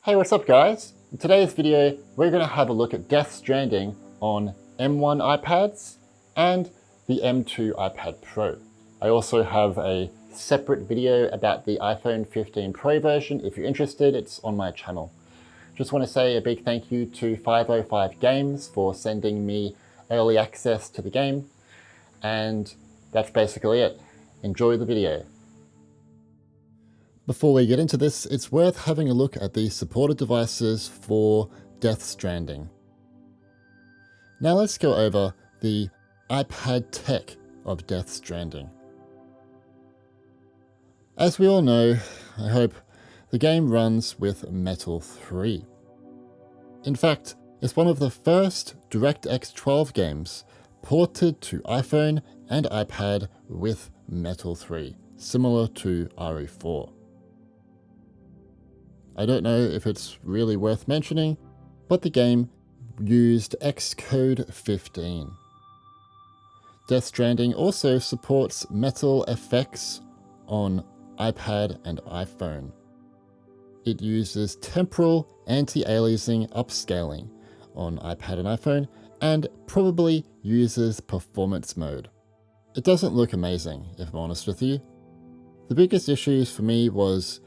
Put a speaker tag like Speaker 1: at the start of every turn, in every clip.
Speaker 1: Hey, what's up guys? In today's video, we're going to have a look at Death Stranding on M1 iPads and the M2 iPad Pro. I also have a separate video about the iPhone 15 Pro version. If you're interested, it's on my channel. Just want to say a big thank you to 505 Games for sending me early access to the game. And that's basically it. Enjoy the video. Before we get into this, it's worth having a look at the supported devices for Death Stranding. Now let's go over the iPad tech of Death Stranding. As we all know, I hope, the game runs with Metal 3. In fact, it's one of the first DirectX 12 games ported to iPhone and iPad with Metal 3, similar to RE4. I don't know if it's really worth mentioning, but the game used Xcode 15. Death Stranding also supports Metal effects on iPad and iPhone. It uses temporal anti-aliasing upscaling on iPad and iPhone, and probably uses performance mode. It doesn't look amazing, if I'm honest with you. The biggest issues for me was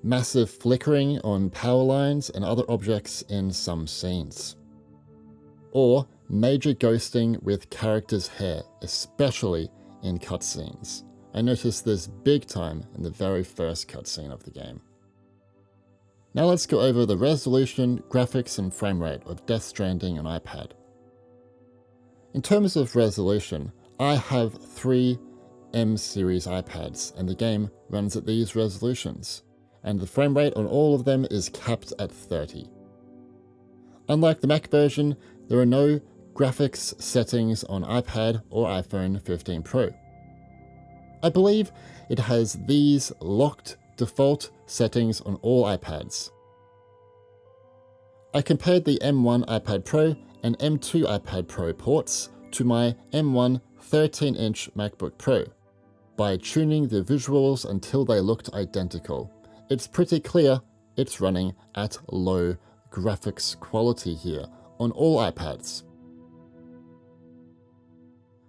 Speaker 1: massive flickering on power lines and other objects in some scenes. Or major ghosting with characters' hair, especially in cutscenes. I noticed this big time in the very first cutscene of the game. Now let's go over the resolution, graphics and frame rate of Death Stranding on iPad. In terms of resolution, I have 3 M series iPads and the game runs at these resolutions, and the frame rate on all of them is capped at 30. Unlike the Mac version, there are no graphics settings on iPad or iPhone 15 Pro. I believe it has these locked default settings on all iPads. I compared the M1 iPad Pro and M2 iPad Pro ports to my M1 13-inch MacBook Pro by tuning the visuals until they looked identical. It's pretty clear it's running at low graphics quality here on all iPads.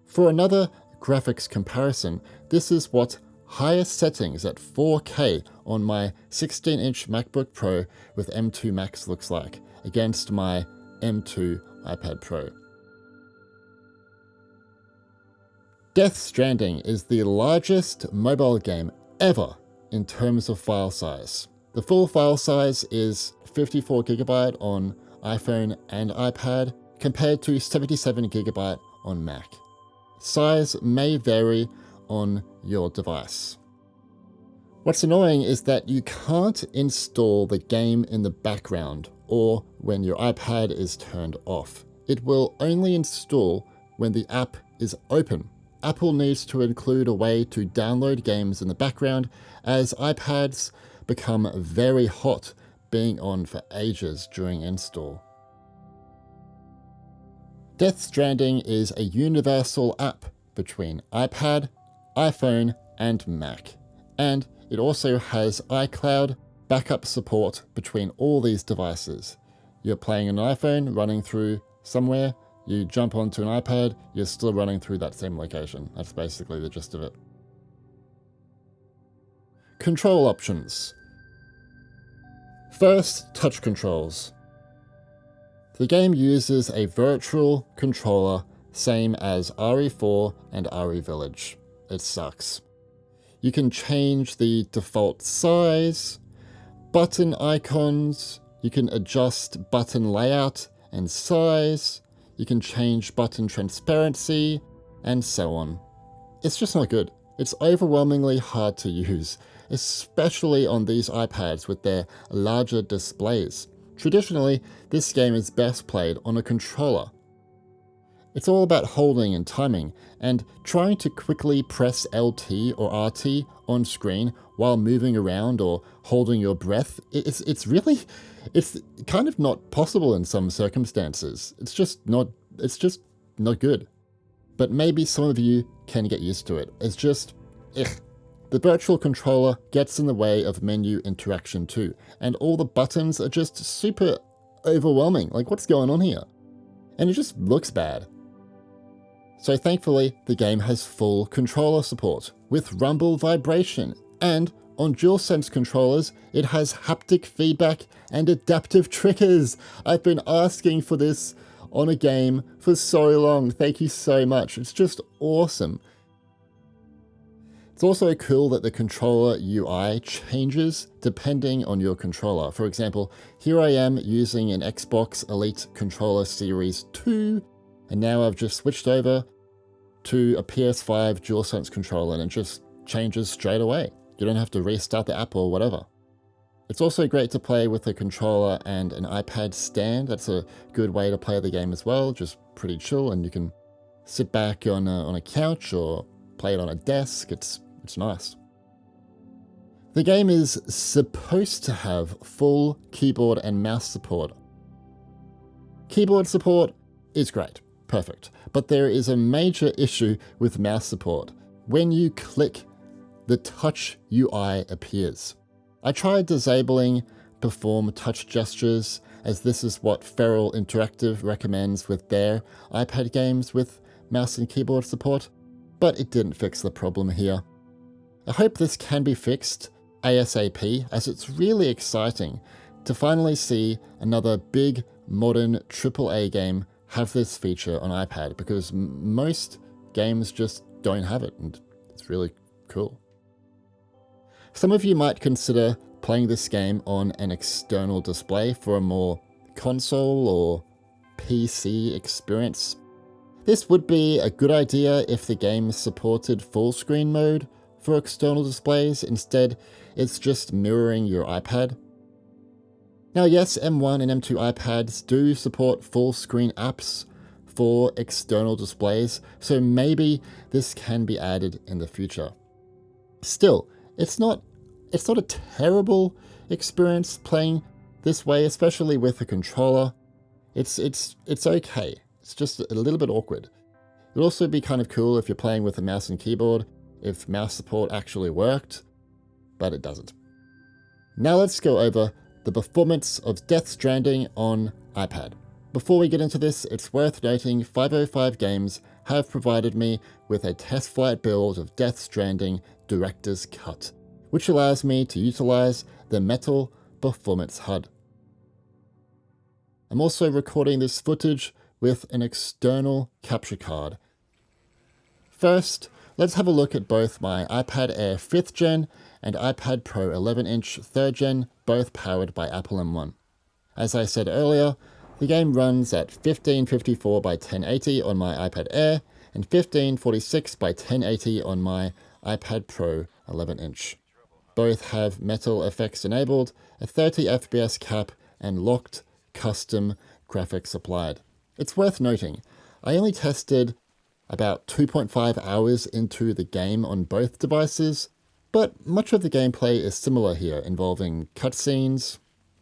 Speaker 1: For another graphics comparison, this is what highest settings at 4K on my 16-inch MacBook Pro with M2 Max looks like against my M2 iPad Pro. Death Stranding is the largest mobile game ever in terms of file size. The full file size is 54GB on iPhone and iPad compared to 77GB on Mac. Size may vary on your device. What's annoying is that you can't install the game in the background or when your iPad is turned off. It will only install when the app is open. Apple needs to include a way to download games in the background as iPads become very hot being on for ages during install. Death Stranding is a universal app between iPad, iPhone and Mac, and it also has iCloud backup support between all these devices. You're playing an iPhone running through somewhere, you jump onto an iPad, you're still running through that same location. That's basically the gist of it. Control options. First, touch controls. The game uses a virtual controller, same as RE4 and RE Village. It sucks. You can change the default size, button icons, you can adjust button layout and size, you can change button transparency, and so on. It's just not good. It's overwhelmingly hard to use, especially on these iPads with their larger displays. Traditionally, this game is best played on a controller. It's all about holding and timing, and trying to quickly press LT or RT on screen while moving around or holding your breath. It's kind of not possible in some circumstances. It's just not good. But maybe some of you can get used to it. It's just, The virtual controller gets in the way of menu interaction too, and all the buttons are just super overwhelming. Like, what's going on here? And it just looks bad. So thankfully, the game has full controller support, with rumble vibration, and on DualSense controllers, it has haptic feedback and adaptive triggers. I've been asking for this on a game for so long. Thank you so much. It's just awesome. It's also cool that the controller UI changes depending on your controller. For example, here I am using an Xbox Elite Controller Series 2, and now I've just switched over to a PS5 DualSense controller, and it just changes straight away. You don't have to restart the app or whatever. It's also great to play with a controller and an iPad stand. That's a good way to play the game as well, just pretty chill, and you can sit back on a couch or play it on a desk. It's nice. The game is supposed to have full keyboard and mouse support. Keyboard support is great, perfect, but there is a major issue with mouse support. When you click, the touch UI appears. I tried disabling perform touch gestures, as this is what Feral Interactive recommends with their iPad games with mouse and keyboard support, but it didn't fix the problem here. I hope this can be fixed ASAP, as it's really exciting to finally see another big modern AAA game have this feature on iPad, because most games just don't have it, and it's really cool. Some of you might consider playing this game on an external display for a more console or PC experience. This would be a good idea if the game supported full screen mode for external displays. Instead, it's just mirroring your iPad. Now yes, M1 and M2 iPads do support full screen apps for external displays, so maybe this can be added in the future. Still, it's not a terrible experience playing this way, especially with a controller. It's okay. It's just a little bit awkward. It would also be kind of cool if you're playing with a mouse and keyboard, if mouse support actually worked, but it doesn't. Now let's go over the performance of Death Stranding on iPad. Before we get into this, it's worth noting 505 Games have provided me with a test flight build of Death Stranding Director's Cut, which allows me to utilize the Metal Performance HUD. I'm also recording this footage with an external capture card. First, let's have a look at both my iPad Air 5th Gen and iPad Pro 11-inch 3rd Gen, both powered by Apple M1. As I said earlier, the game runs at 1554 by 1080 on my iPad Air and 1546 by 1080 on my iPad Pro 11-inch. Both have Metal effects enabled, a 30 FPS cap, and locked custom graphics applied. It's worth noting, I only tested about 2.5 hours into the game on both devices, but much of the gameplay is similar here, involving cutscenes,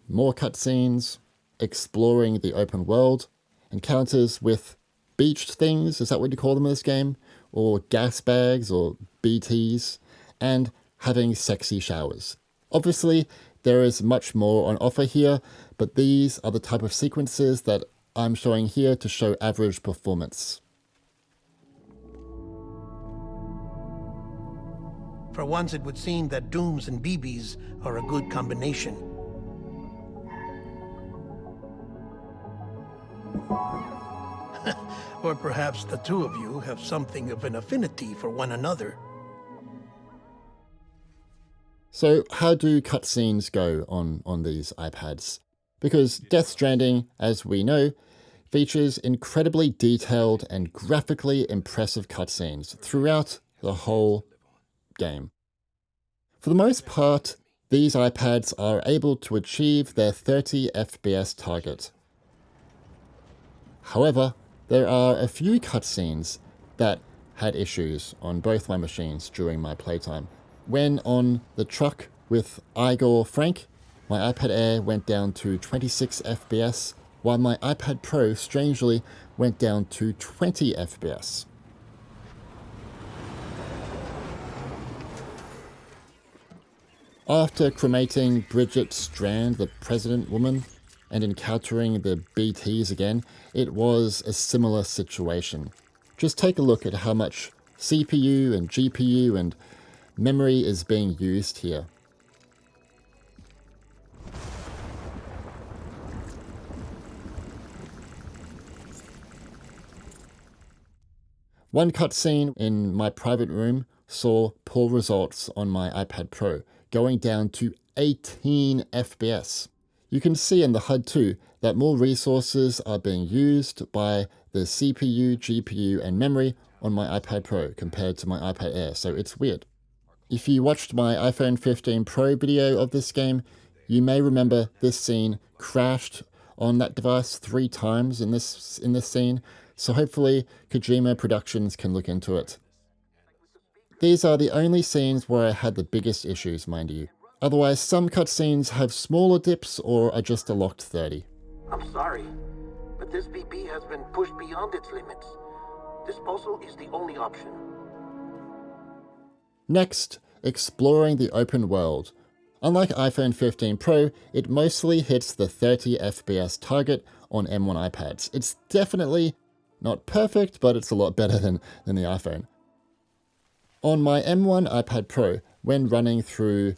Speaker 1: more cutscenes, exploring the open world, encounters with beached things, is that what you call them in this game? Or gas bags, or BTs, and having sexy showers. Obviously, there is much more on offer here, but these are the type of sequences that I'm showing here to show average performance.
Speaker 2: For once, it would seem that dooms and BBs are a good combination. Or perhaps the two of you have something of an affinity for one another.
Speaker 1: So how do cutscenes go on these iPads? Because Death Stranding, as we know, features incredibly detailed and graphically impressive cutscenes throughout the whole game. For the most part, these iPads are able to achieve their 30 FPS target. However, there are a few cutscenes that had issues on both my machines during my playtime. When on the truck with Igor Frank, my iPad Air went down to 26 FPS, while my iPad Pro strangely went down to 20 FPS. After cremating Bridget Strand, the president woman, and encountering the BTs again, it was a similar situation. Just take a look at how much CPU and GPU and memory is being used here. One cutscene in my private room saw poor results on my iPad Pro, going down to 18 FPS. You can see in the HUD too that more resources are being used by the CPU, GPU, and memory on my iPad Pro compared to my iPad Air, so it's weird. If you watched my iPhone 15 Pro video of this game, you may remember this scene crashed on that device 3 times in this scene, so hopefully Kojima Productions can look into it. These are the only scenes where I had the biggest issues, mind you. Otherwise, some cutscenes have smaller dips or are just a locked 30.
Speaker 2: I'm sorry, but this BP has been pushed beyond its limits. Disposal is the only option.
Speaker 1: Next, exploring the open world. Unlike iPhone 15 Pro, it mostly hits the 30 FPS target on M1 iPads. It's definitely not perfect, but it's a lot better than the iPhone. On my M1 iPad Pro, when running through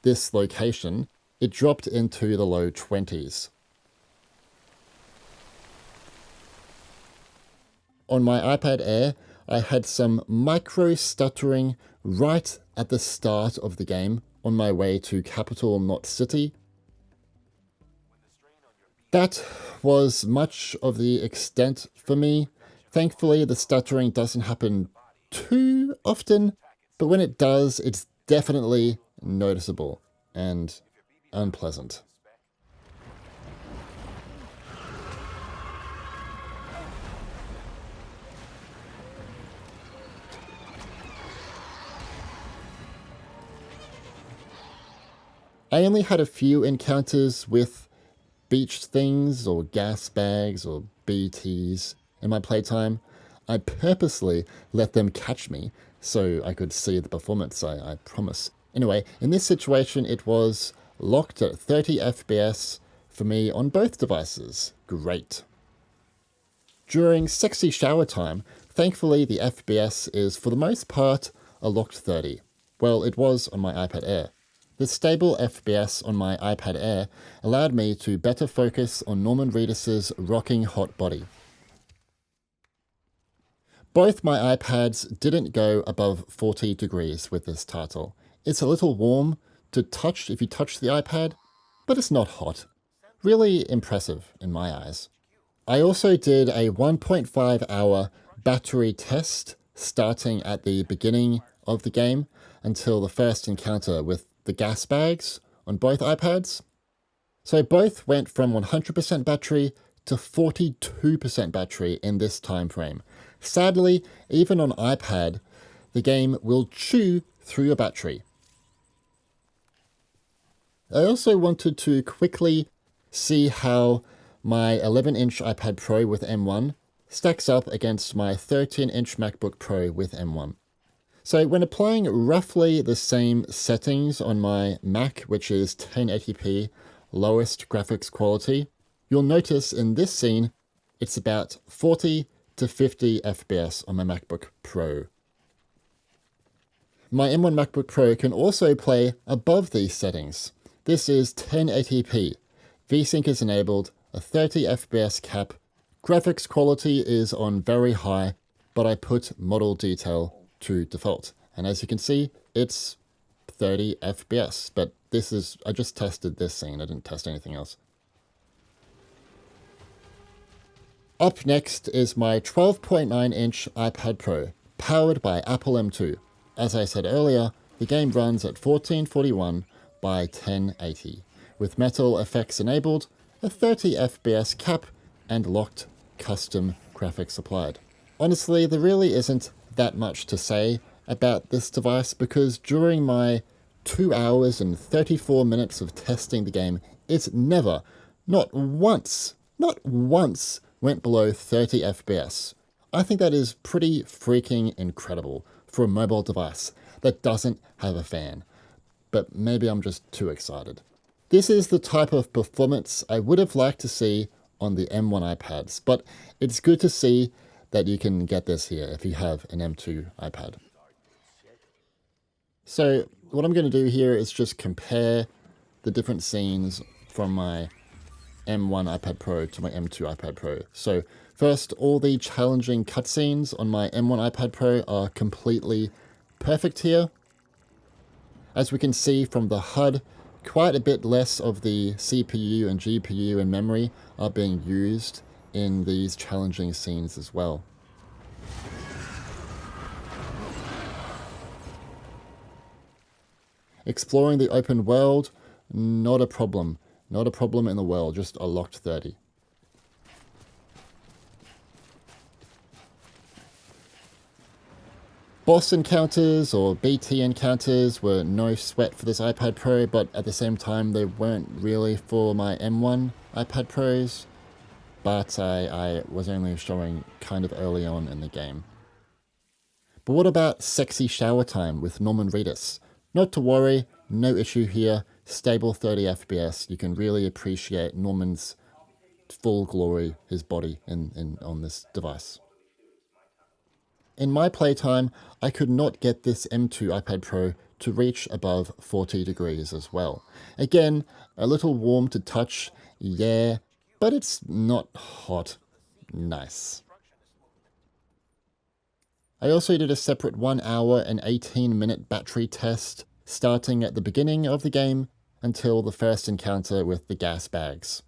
Speaker 1: this location, it dropped into the low 20s. On my iPad Air, I had some micro stuttering right at the start of the game on my way to Capital Knot City. That was much of the extent for me. Thankfully, the stuttering doesn't happen too often, but when it does, it's definitely noticeable and unpleasant. I only had a few encounters with beach things or gas bags or BTs in my playtime. I purposely let them catch me so I could see the performance, I promise. Anyway, in this situation it was locked at 30 FPS for me on both devices. Great. During sexy shower time, thankfully the FPS is for the most part a locked 30. Well, it was on my iPad Air. The stable FPS on my iPad Air allowed me to better focus on Norman Reedus' rocking hot body. Both my iPads didn't go above 40 degrees with this title. It's a little warm to touch if you touch the iPad, but it's not hot. Really impressive in my eyes. I also did a 1.5 hour battery test starting at the beginning of the game until the first encounter with the gas bags on both iPads. So both went from 100% battery to 42% battery in this time frame. Sadly, even on iPad, the game will chew through your battery. I also wanted to quickly see how my 11-inch iPad Pro with M1 stacks up against my 13-inch MacBook Pro with M1. So when applying roughly the same settings on my Mac, which is 1080p, lowest graphics quality, you'll notice in this scene, it's about 40 to 50 FPS on my MacBook Pro. My M1 MacBook Pro can also play above these settings. This is 1080p. VSync is enabled, a 30 FPS cap. Graphics quality is on very high, but I put model detail to default. And as you can see, it's 30 FPS, but I just tested this scene, I didn't test anything else. Up next is my 12.9-inch iPad Pro, powered by Apple M2. As I said earlier, the game runs at 1440 by 1080, with metal effects enabled, a 30 FPS cap, and locked custom graphics applied. Honestly, there really isn't that much to say about this device because during my 2 hours and 34 minutes of testing the game, it never, not once, went below 30 FPS. I think that is pretty freaking incredible for a mobile device that doesn't have a fan. but maybe I'm just too excited. This is the type of performance I would have liked to see on the M1 iPads, but it's good to see that you can get this here if you have an M2 iPad. So what I'm going to do here is just compare the different scenes from my M1 iPad Pro to my M2 iPad Pro. So first, all the challenging cutscenes on my M1 iPad Pro are completely perfect here. As we can see from the HUD, quite a bit less of the CPU and GPU and memory are being used in these challenging scenes as well. Exploring the open world, not a problem. Not a problem in the world, just a locked 30. Boss encounters or BT encounters were no sweat for this iPad Pro, but at the same time they weren't really for my M1 iPad Pros, but I was only showing kind of early on in the game. But what about sexy shower time with Norman Reedus? Not to worry, no issue here, stable 30 FPS. You can really appreciate Norman's full glory, his body on this device. In my playtime, I could not get this M2 iPad Pro to reach above 40 degrees as well. Again, a little warm to touch, yeah, but it's not hot. Nice. I also did a separate 1 hour and 18-minute battery test, starting at the beginning of the game until the first encounter with the gas bags.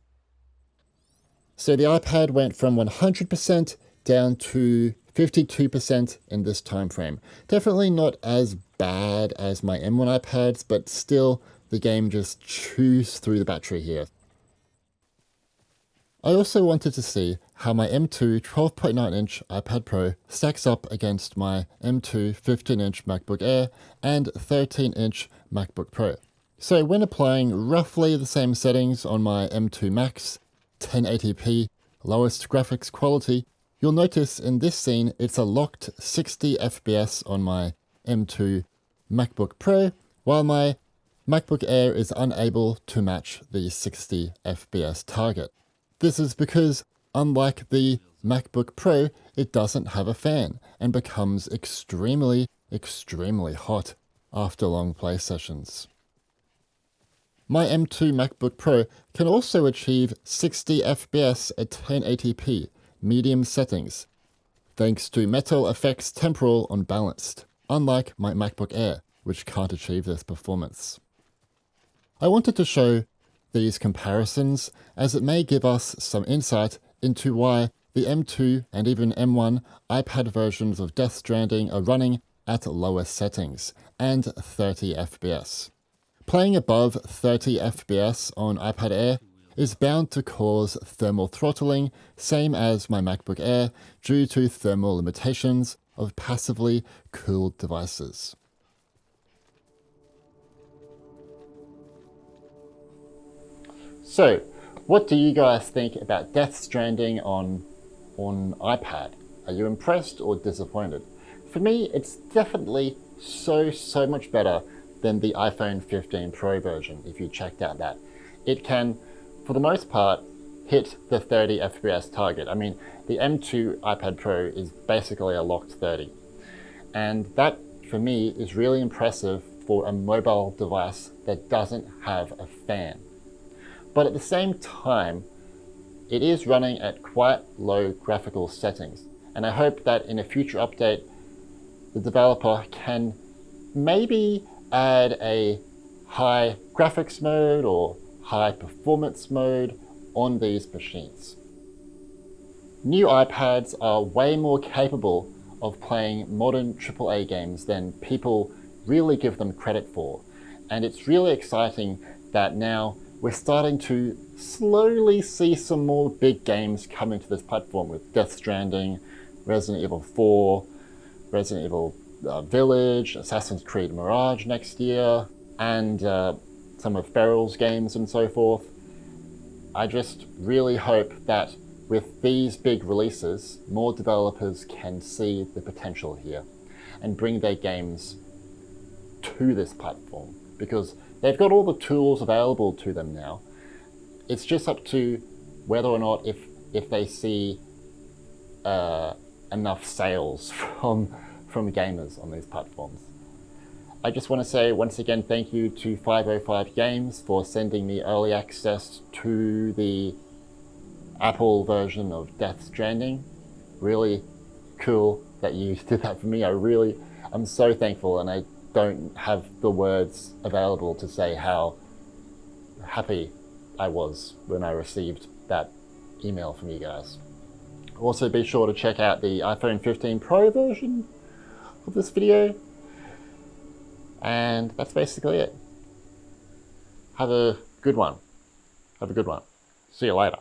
Speaker 1: So the iPad went from 100% down to 52% in this time frame. Definitely not as bad as my M1 iPads, but still the game just chews through the battery here. I also wanted to see how my M2 12.9-inch iPad Pro stacks up against my M2 15-inch MacBook Air and 13-inch MacBook Pro. So when applying roughly the same settings on my M2 Max, 1080p, lowest graphics quality, you'll notice in this scene it's a locked 60 FPS on my M2 MacBook Pro, while my MacBook Air is unable to match the 60 FPS target. This is because, unlike the MacBook Pro, it doesn't have a fan and becomes extremely hot after long play sessions. My M2 MacBook Pro can also achieve 60 FPS at 1080p, medium settings, thanks to Metal Effects Temporal on Balanced, unlike my MacBook Air, which can't achieve this performance. I wanted to show these comparisons as it may give us some insight into why the M2 and even M1 iPad versions of Death Stranding are running at lower settings and 30 FPS. Playing above 30 FPS on iPad Air is bound to cause thermal throttling, same as my MacBook Air, due to thermal limitations of passively cooled devices. So, what do you guys think about Death Stranding on iPad? Are you impressed or disappointed? For me, it's definitely so much better than the iPhone 15 Pro version, if you checked out that. It can, for the most part, hit the 30 FPS target. I mean, the M2 iPad Pro is basically a locked 30. And that, for me, is really impressive for a mobile device that doesn't have a fan. But at the same time, it is running at quite low graphical settings. And I hope that in a future update, the developer can maybe add a high graphics mode or high performance mode on these machines. New iPads are way more capable of playing modern AAA games than people really give them credit for. And it's really exciting that now we're starting to slowly see some more big games coming to this platform with Death Stranding, Resident Evil 4, Resident Evil Village, Assassin's Creed Mirage next year, and some of Feral's games and so forth. I just really hope that with these big releases, more developers can see the potential here and bring their games to this platform. because they've got all the tools available to them now. It's just up to whether or not if they see enough sales from gamers on these platforms. I just want to say once again thank you to 505 Games for sending me early access to the Apple version of Death Stranding. Really cool that you did that for me. I'm so thankful, and I don't have the words available to say how happy I was when I received that email from you guys. Also, be sure to check out the iPhone 15 Pro version of this video. And that's basically it. Have a good one. See you later.